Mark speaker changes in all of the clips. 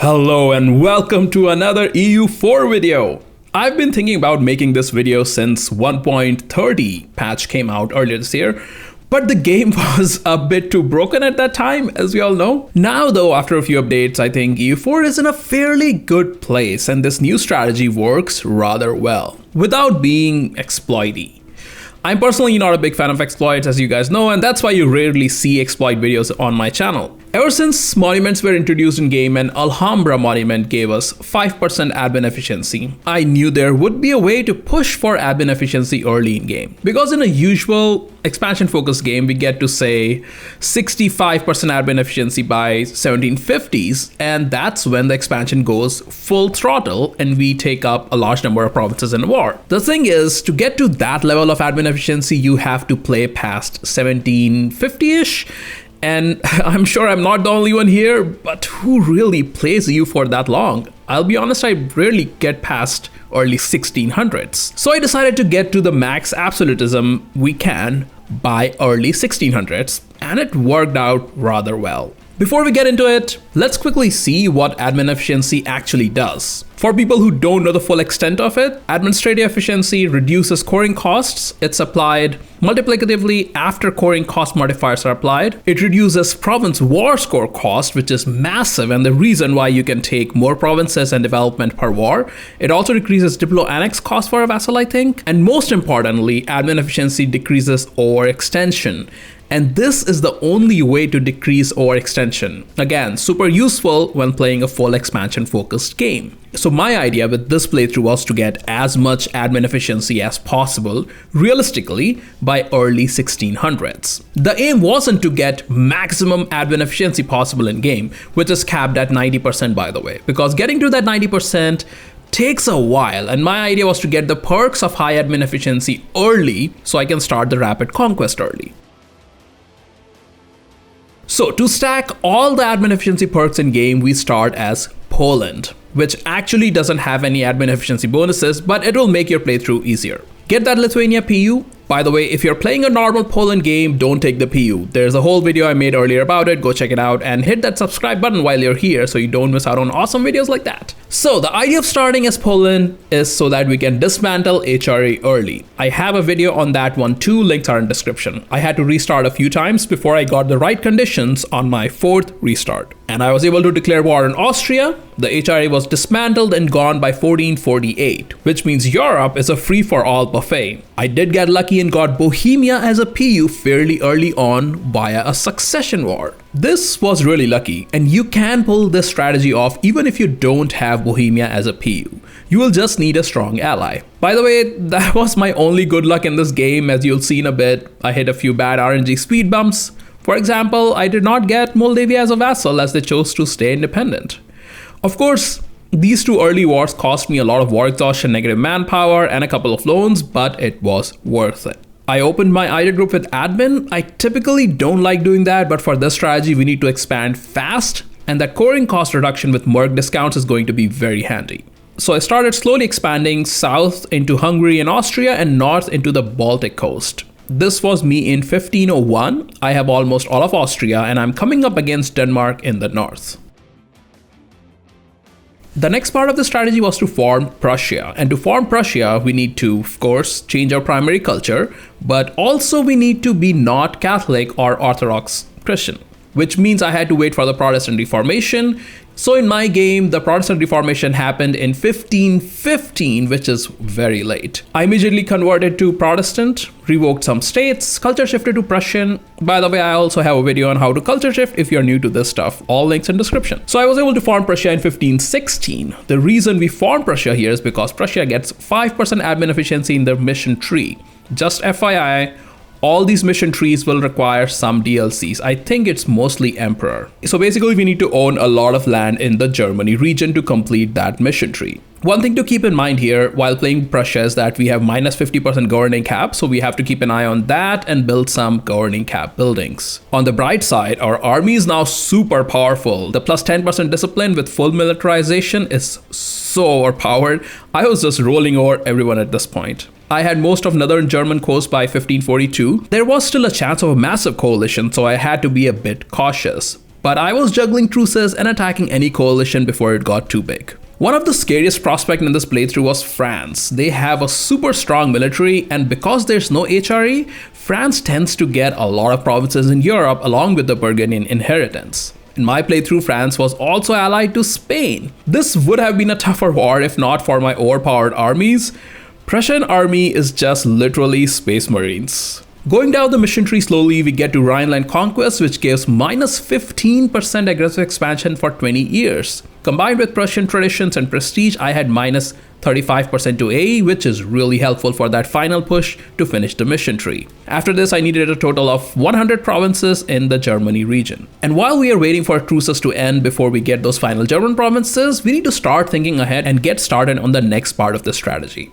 Speaker 1: Hello and welcome to another EU4 video. I've been thinking about making this video since 1.30 patch came out earlier this year, but the game was a bit too broken at that time, as we all know. Now though, after a few updates, I think EU4 is in a fairly good place and this new strategy works rather well, without being exploity. I'm personally not a big fan of exploits, as you guys know, and that's why you rarely see exploit videos on my channel. Ever since monuments were introduced in game and Alhambra monument gave us 5% admin efficiency, I knew there would be a way to push for admin efficiency early in game. Because in a usual expansion focused game, we get to say 65% admin efficiency by 1750s, and that's when the expansion goes full throttle and we take up a large number of provinces in war. The thing is, to get to that level of admin efficiency, you have to play past 1750-ish. And I'm sure I'm not the only one here, but who really plays EU for that long? I'll be honest, I rarely get past early 1600s. So I decided to get to the max absolutism we can by early 1600s, and it worked out rather well. Before we get into it, let's quickly see what admin efficiency actually does. For people who don't know the full extent of it, administrative efficiency reduces coring costs. It's applied multiplicatively after coring cost modifiers are applied. It reduces province war score cost, which is massive and the reason why you can take more provinces and development per war. It also decreases diplo annex cost for a vassal, I think. And most importantly, admin efficiency decreases overextension. And this is the only way to decrease overextension. Again, super useful when playing a full expansion focused game. So my idea with this playthrough was to get as much admin efficiency as possible, realistically, by early 1600s. The aim wasn't to get maximum admin efficiency possible in game, which is capped at 90% by the way, because getting to that 90% takes a while, and my idea was to get the perks of high admin efficiency early so I can start the rapid conquest early. So to stack all the admin efficiency perks in game, we start as Poland, which actually doesn't have any admin efficiency bonuses, but it will make your playthrough easier. Get that Lithuania PU. By the way, if you're playing a normal Poland game, don't take the PU. There's a whole video I made earlier about it. Go check it out and hit that subscribe button while you're here so you don't miss out on awesome videos like that. So the idea of starting as Poland is so that we can dismantle HRE early. I have a video on that one too, links are in description. I had to restart a few times before I got the right conditions on my 4th restart. And I was able to declare war on Austria. The HRE was dismantled and gone by 1448, which means Europe is a free-for-all buffet. I did get lucky and got Bohemia as a PU fairly early on via a succession war. This was really lucky, and you can pull this strategy off even if you don't have Bohemia as a PU. You will just need a strong ally. By the way, that was my only good luck in this game. As you'll see in a bit, I hit a few bad RNG speed bumps. For example, I did not get Moldavia as a vassal as they chose to stay independent. Of course, these two early wars cost me a lot of war exhaustion, negative manpower, and a couple of loans, but it was worth it. I opened my IDA group with admin. I typically don't like doing that, but for this strategy, we need to expand fast, and that coring cost reduction with merc discounts is going to be very handy. So I started slowly expanding south into Hungary and Austria and north into the Baltic coast. This was me in 1501. I have almost all of Austria and I'm coming up against Denmark in the north. The next part of the strategy was to form Prussia, and to form Prussia we need to, of course, change our primary culture, but also we need to be not Catholic or Orthodox Christian, which means I had to wait for the Protestant Reformation. So in my game, the Protestant Reformation happened in 1515, which is very late. I immediately converted to Protestant, revoked some states, culture shifted to Prussian. By the way, I also have a video on how to culture shift if you're new to this stuff. All links in description. So I was able to form Prussia in 1516. The reason we formed Prussia here is because Prussia gets 5% admin efficiency in their mission tree. Just FYI, all these mission trees will require some DLCs. I think it's mostly Emperor. So basically we need to own a lot of land in the Germany region to complete that mission tree. One thing to keep in mind here while playing Prussia is that we have minus 50% governing cap, so we have to keep an eye on that and build some governing cap buildings. On the bright side, our army is now super powerful. The plus 10% discipline with full militarization is so overpowered. I was just rolling over everyone at this point. I had most of northern German coast by 1542. There was still a chance of a massive coalition, so I had to be a bit cautious. but I was juggling truces and attacking any coalition before it got too big. One of the scariest prospects in this playthrough was France. They have a super strong military, and because there's no HRE, France tends to get a lot of provinces in Europe along with the Burgundian inheritance. In my playthrough, France was also allied to Spain. This would have been a tougher war if not for my overpowered armies. Prussian army is just literally space marines. Going down the mission tree slowly, we get to Rhineland conquest, which gives minus 15% aggressive expansion for 20 years. Combined with Prussian traditions and prestige, I had minus 35% to AE, which is really helpful for that final push to finish the mission tree. After this, I needed a total of 100 provinces in the Germany region. And while we are waiting for truces to end before we get those final German provinces, we need to start thinking ahead and get started on the next part of the strategy.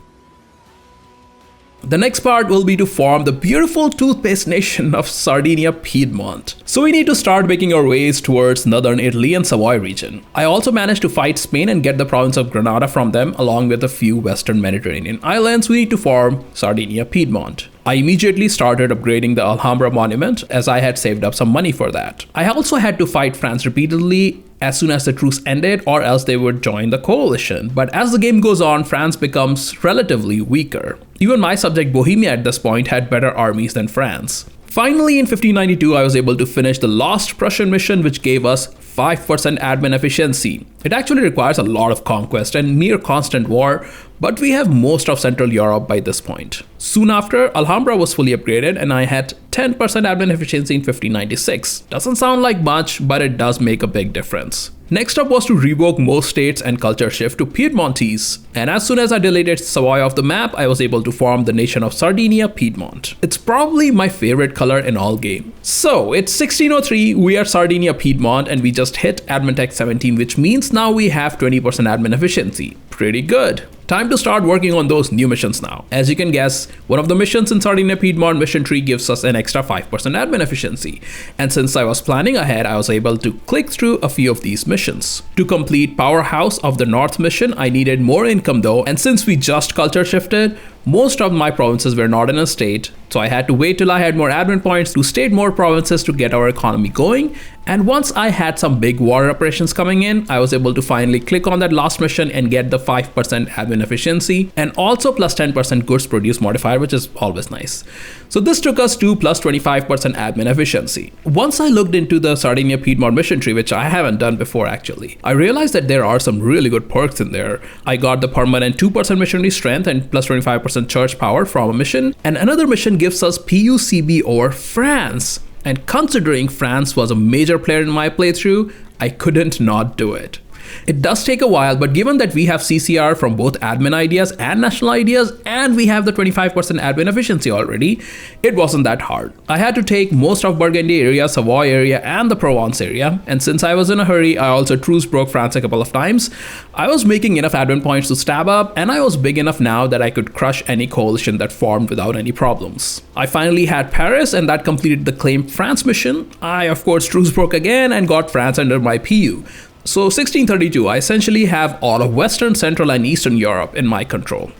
Speaker 1: The next part will be to form the beautiful toothpaste nation of Sardinia Piedmont. So we need to start making our ways towards northern Italy and Savoy region. I also managed to fight Spain and get the province of Granada from them, along with a few western Mediterranean islands. We need to form Sardinia Piedmont. I immediately started upgrading the Alhambra monument as I had saved up some money for that. I also had to fight France repeatedly as soon as the truce ended, or else they would join the coalition. But as the game goes on, France becomes relatively weaker. Even my subject Bohemia at this point had better armies than France. Finally, in 1592, I was able to finish the last Prussian mission, which gave us 5% admin efficiency. It actually requires a lot of conquest and near constant war, but we have most of Central Europe by this point. Soon after, Alhambra was fully upgraded and I had 10% admin efficiency in 1596. Doesn't sound like much, but it does make a big difference. Next up was to revoke most states and culture shift to Piedmontese. And as soon as I deleted Savoy off the map, I was able to form the nation of Sardinia Piedmont. It's probably my favorite color in all game. So it's 1603, we are Sardinia Piedmont and we just hit admin tech 17, which means now we have 20% admin efficiency. Pretty good. Time to start working on those new missions now. As you can guess, one of the missions in Sardinia Piedmont mission tree gives us an extra 5% admin efficiency. And since I was planning ahead, I was able to click through a few of these missions. To complete Powerhouse of the North mission, I needed more income though, and since we just culture shifted, most of my provinces were not in a state, so I had to wait till I had more admin points to state more provinces to get our economy going. And once I had some big war operations coming in, I was able to finally click on that last mission and get the 5% admin efficiency and also plus 10% goods produced modifier, which is always nice. So this took us to plus 25% admin efficiency. Once I looked into the Sardinia Piedmont mission tree, which I haven't done before actually, I realized that there are some really good perks in there. I got the permanent 2% missionary strength and plus 25% church power from a mission, and another mission gives us PUCB over France. And considering France was a major player in my playthrough, I couldn't not do it. It does take a while, but given that we have CCR from both admin ideas and national ideas, and we have the 25% admin efficiency already, it wasn't that hard. I had to take most of Burgundy area, Savoy area, and the Provence area, and since I was in a hurry, I also truce broke France a couple of times. I was making enough admin points to stab up, and I was big enough now that I could crush any coalition that formed without any problems. I finally had Paris, and that completed the Claim France mission. I of course truce broke again and got France under my PU. So 1632, I essentially have all of Western, Central, and Eastern Europe in my control.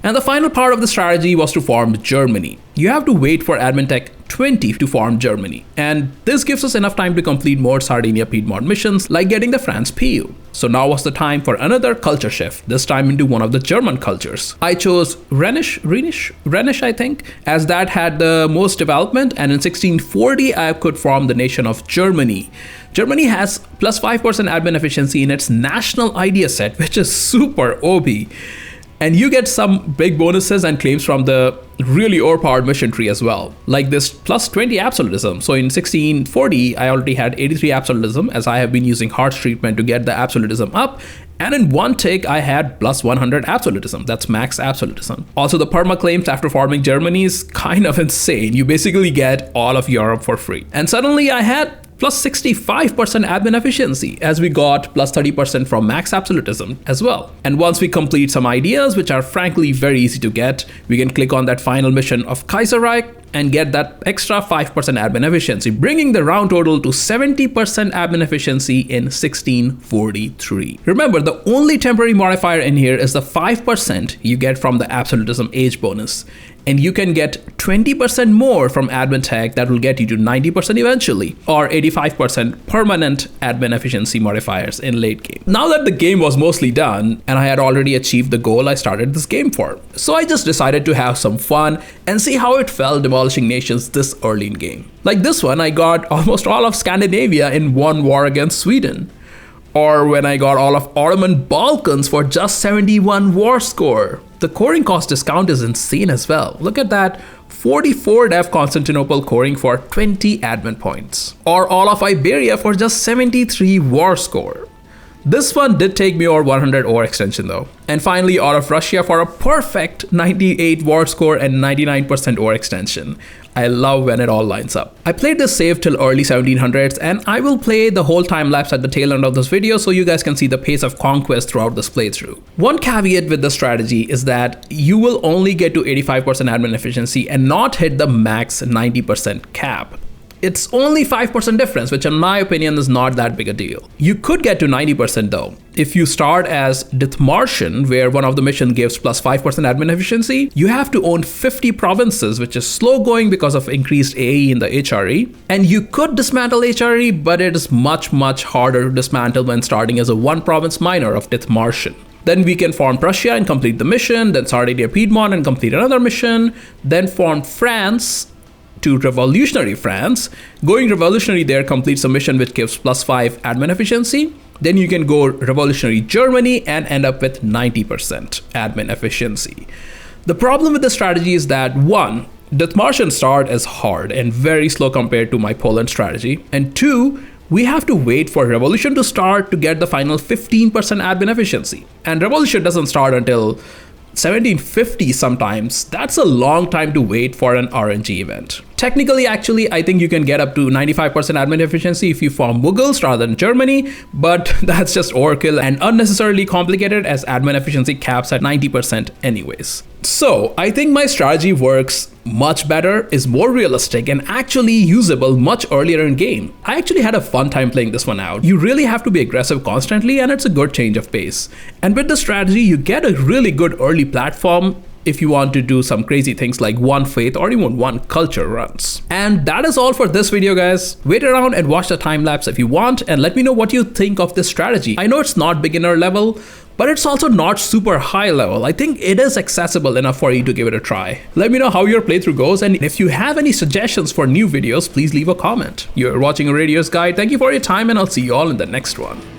Speaker 1: And the final part of the strategy was to form Germany. You have to wait for admin tech 20 to form Germany, and this gives us enough time to complete more Sardinia Piedmont missions like getting the France PU. So now was the time for another culture shift, this time into one of the German cultures. I chose Rhenish I think, as that had the most development, and in 1640 I could form the nation of Germany. Germany has plus 5% admin efficiency in its national idea set, which is super OP. And you get some big bonuses and claims from the really overpowered mission tree as well, like this plus 20 absolutism. So in 1640, I already had 83 absolutism, as I have been using Hearts treatment to get the absolutism up. And in one tick, I had plus 100 absolutism. That's max absolutism. Also, the perma claims after forming Germany is kind of insane. You basically get all of Europe for free. And suddenly I had plus 65% admin efficiency, as we got plus 30% from max absolutism as well. And once we complete some ideas, which are frankly very easy to get, we can click on that final mission of Kaiserreich and get that extra 5% admin efficiency, bringing the round total to 70% admin efficiency in 1643. Remember, the only temporary modifier in here is the 5% you get from the absolutism age bonus. and you can get 20% more from admin tech that will get you to 90% eventually, or 85% permanent admin efficiency modifiers in late game. Now that the game was mostly done and I had already achieved the goal I started this game for, so I just decided to have some fun and see how it felt demolishing nations this early in game. Like this one, I got almost all of Scandinavia in one war against Sweden. Or when I got all of Ottoman Balkans for just 71 war score. The coring cost discount is insane as well. Look at that, 44 dev Constantinople coring for 20 admin points. Or all of Iberia for just 73 war score. This one did take me over 100 overextension though. And finally, all of Russia for a perfect 98 war score and 99% overextension. I love when it all lines up. I played this save till early 1700s, and I will play the whole time lapse at the tail end of this video so you guys can see the pace of conquest throughout this playthrough. One caveat with the strategy is that you will only get to 85% admin efficiency and not hit the max 90% cap. It's only 5% difference, which in my opinion is not that big a deal. You could get to 90% though. If you start as Dithmarschen, where one of the mission gives plus 5% admin efficiency, you have to own 50 provinces, which is slow going because of increased AE in the HRE. And you could dismantle HRE, but it is much harder to dismantle when starting as a one province minor of Dithmarschen. Then we can form Prussia and complete the mission, then Sardinia Piedmont and complete another mission, then form France to revolutionary France. Going revolutionary there completes a mission which gives plus 5 admin efficiency. Then you can go revolutionary Germany and end up with 90% admin efficiency. The problem with the strategy is that 1, Dithmarschen start is hard and very slow compared to my Poland strategy, and 2, we have to wait for revolution to start to get the final 15% admin efficiency. And revolution doesn't start until 1750 sometimes. That's a long time to wait for an RNG event. Technically, actually, I think you can get up to 95% admin efficiency if you form Mughals rather than Germany, but that's just overkill and unnecessarily complicated as admin efficiency caps at 90% anyways. So I think my strategy works much better, is more realistic, and actually usable much earlier in game. I actually had a fun time playing this one out. You really have to be aggressive constantly, and it's a good change of pace. And with the strategy, you get a really good early platform if you want to do some crazy things like one faith or even one culture runs. And that is all for this video, guys. Wait around and watch the time lapse if you want, and let me know what you think of this strategy. I know it's not beginner level, but it's also not super high level. I think it is accessible enough for you to give it a try. Let me know how your playthrough goes, and if you have any suggestions for new videos, please leave a comment. You're watching a Radio's Guide. Thank you for your time, and I'll see you all in the next one.